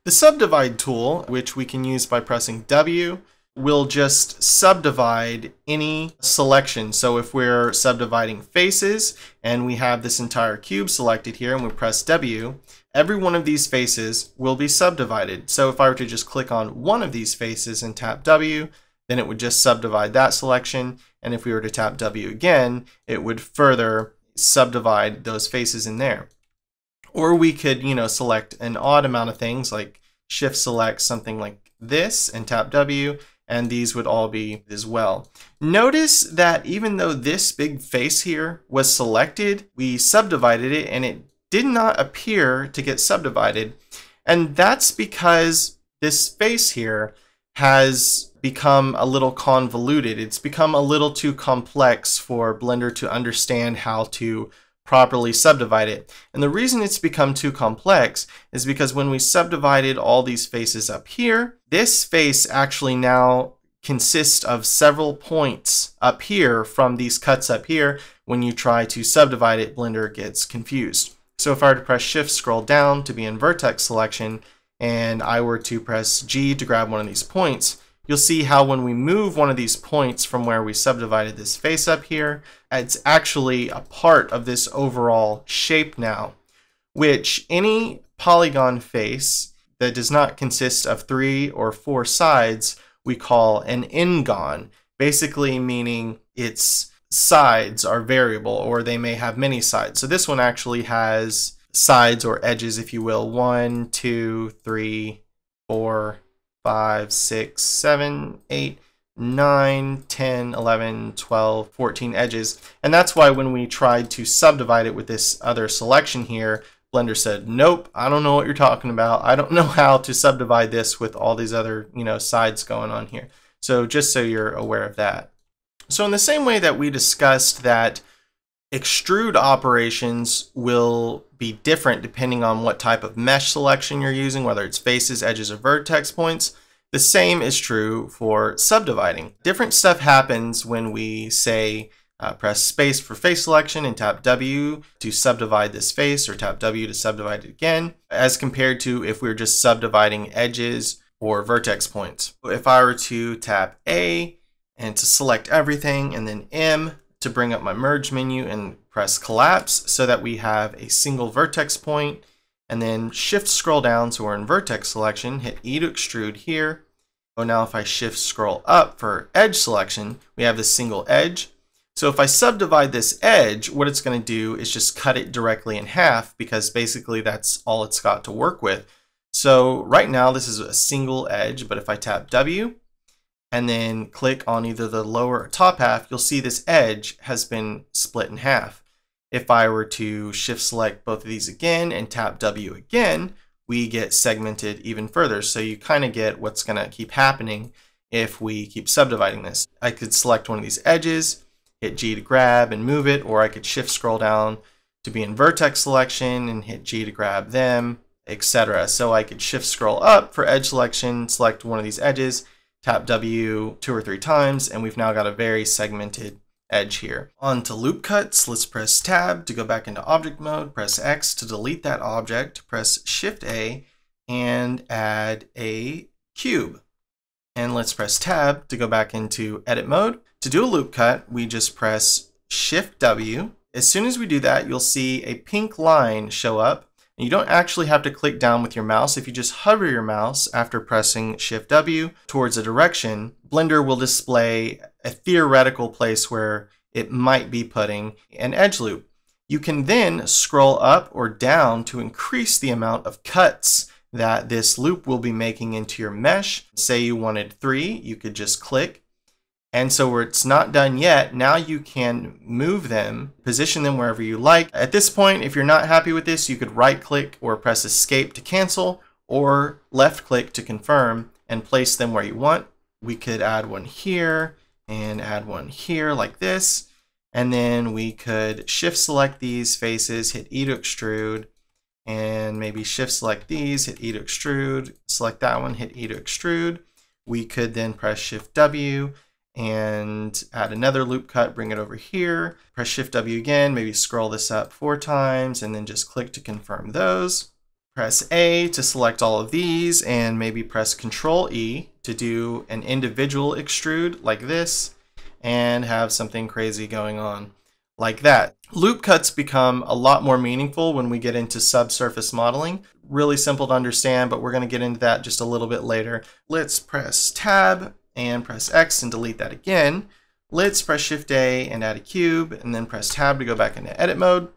The subdivide tool, which we can use by pressing W, will just subdivide any selection. So if we're subdividing faces and we have this entire cube selected here and we press W, every one of these faces will be subdivided. So if I were to just click on one of these faces and tap W, then it would just subdivide that selection. And if we were to tap W again, it would further subdivide those faces in there. Or we could, select an odd amount of things, like shift select something like this and tap W, and these would all be as well. Notice that even though this big face here was selected, we subdivided it and it did not appear to get subdivided. And that's because this face here has become a little convoluted. It's become a little too complex for Blender to understand how to properly subdivide it. And the reason it's become too complex is because when we subdivided all these faces up here, this face actually now consists of several points up here from these cuts up here. When you try to subdivide it, Blender gets confused. So if I were to press Shift scroll down to be in vertex selection, and I were to press G to grab one of these points, you'll see how when we move one of these points from where we subdivided this face up here, it's actually a part of this overall shape now, which any polygon face that does not consist of 3 or 4 sides, we call an n-gon, basically meaning its sides are variable, or they may have many sides. So this one actually has sides or edges, if you will, 1, 2, 3, 4, 5, 6, 7, 8, 9, 10, 11, 12, 14 edges. And that's why when we tried to subdivide it with this other selection here, Blender said, nope, I don't know what you're talking about. I don't know how to subdivide this with all these other, sides going on here. So just so you're aware of that. So in the same way that we discussed that extrude operations will be different depending on what type of mesh selection you're using, whether it's faces, edges, or vertex points, the same is true for subdividing. Different stuff happens when we say press space for face selection and tap W to subdivide this face, or tap W to subdivide it again, as compared to if we were just subdividing edges or vertex points. If I were to tap A and to select everything, and then M to bring up my merge menu and press collapse so that we have a single vertex point, and then shift scroll down so we're in vertex selection, hit E to extrude here. Oh, now if I shift scroll up for edge selection, we have this single edge. So if I subdivide this edge, what it's going to do is just cut it directly in half, because basically that's all it's got to work with. So right now this is a single edge, but if I tap W and then click on either the lower or top half, you'll see this edge has been split in half. If I were to shift select both of these again and tap W again, we get segmented even further. So you kind of get what's going to keep happening if we keep subdividing this. I could select one of these edges, hit G to grab and move it, or I could shift scroll down to be in vertex selection and hit G to grab them, etc. So I could shift scroll up for edge selection, select one of these edges, tap W 2 or 3 times, and we've now got a very segmented edge here. On to loop cuts, let's press tab to go back into object mode, press X to delete that object, press Shift A and add a cube. And let's press tab to go back into edit mode. To do a loop cut, we just press Shift W. As soon as we do that, you'll see a pink line show up. And you don't actually have to click down with your mouse. If you just hover your mouse after pressing Shift W towards a direction, Blender will display a theoretical place where it might be putting an edge loop. You can then scroll up or down to increase the amount of cuts that this loop will be making into your mesh. Say you wanted 3, you could just click. And so where it's not done yet, now you can move them, position them wherever you like. At this point, if you're not happy with this, you could right click or press escape to cancel, or left click to confirm and place them where you want. We could add one here and add one here like this. And then we could shift select these faces, hit E to extrude, and maybe shift select these, hit E to extrude, select that one, hit E to extrude. We could then press Shift W and add another loop cut, bring it over here, press Shift W again, maybe scroll this up 4 times, and then just click to confirm those. Press A to select all of these, and maybe press Control E to do an individual extrude like this, and have something crazy going on like that. Loop cuts become a lot more meaningful when we get into subsurface modeling. Really simple to understand, but we're going to get into that just a little bit later. Let's press Tab and press X and delete that again. Let's press Shift A and add a cube, and then press Tab to go back into edit mode.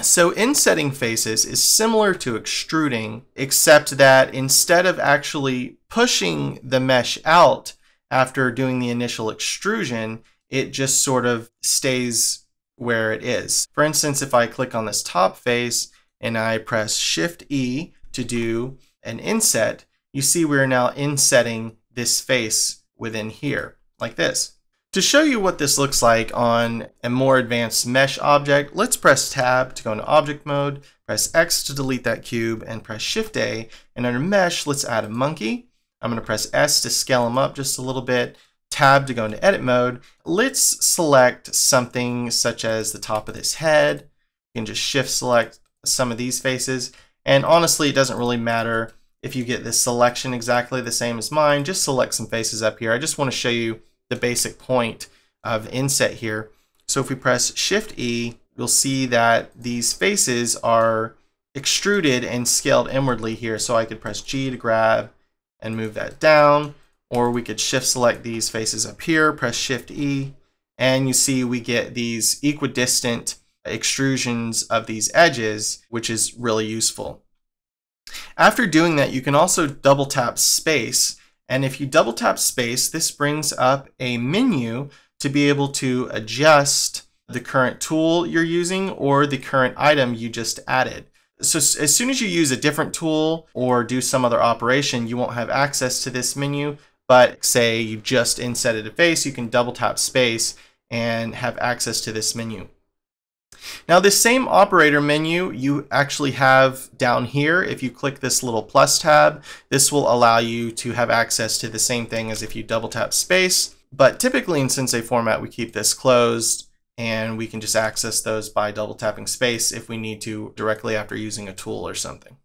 So insetting faces is similar to extruding, except that instead of actually pushing the mesh out after doing the initial extrusion, it just sort of stays where it is. For instance, if I click on this top face and I press Shift E to do an inset, you see we're now insetting this face within here, like this. To show you what this looks like on a more advanced mesh object, let's press Tab to go into object mode, press X to delete that cube, and press Shift A. And under mesh, let's add a monkey. I'm going to press S to scale him up just a little bit, Tab to go into edit mode. Let's select something such as the top of this head. You can just shift select some of these faces. And honestly, it doesn't really matter if you get this selection exactly the same as mine. Just select some faces up here. I just want to show you the basic point of inset here. So if we press Shift E, you'll see that these faces are extruded and scaled inwardly here. So I could press G to grab and move that down, or we could shift select these faces up here, press Shift E, and you see we get these equidistant extrusions of these edges, which is really useful. After doing that, you can also double tap space. And if you double tap space, this brings up a menu to be able to adjust the current tool you're using or the current item you just added. So as soon as you use a different tool or do some other operation, you won't have access to this menu. But say you just insetted a face, you can double tap space and have access to this menu. Now this same operator menu you actually have down here. If you click this little plus tab, this will allow you to have access to the same thing as if you double tap space. But typically in Sensei format, we keep this closed and we can just access those by double tapping space if we need to directly after using a tool or something.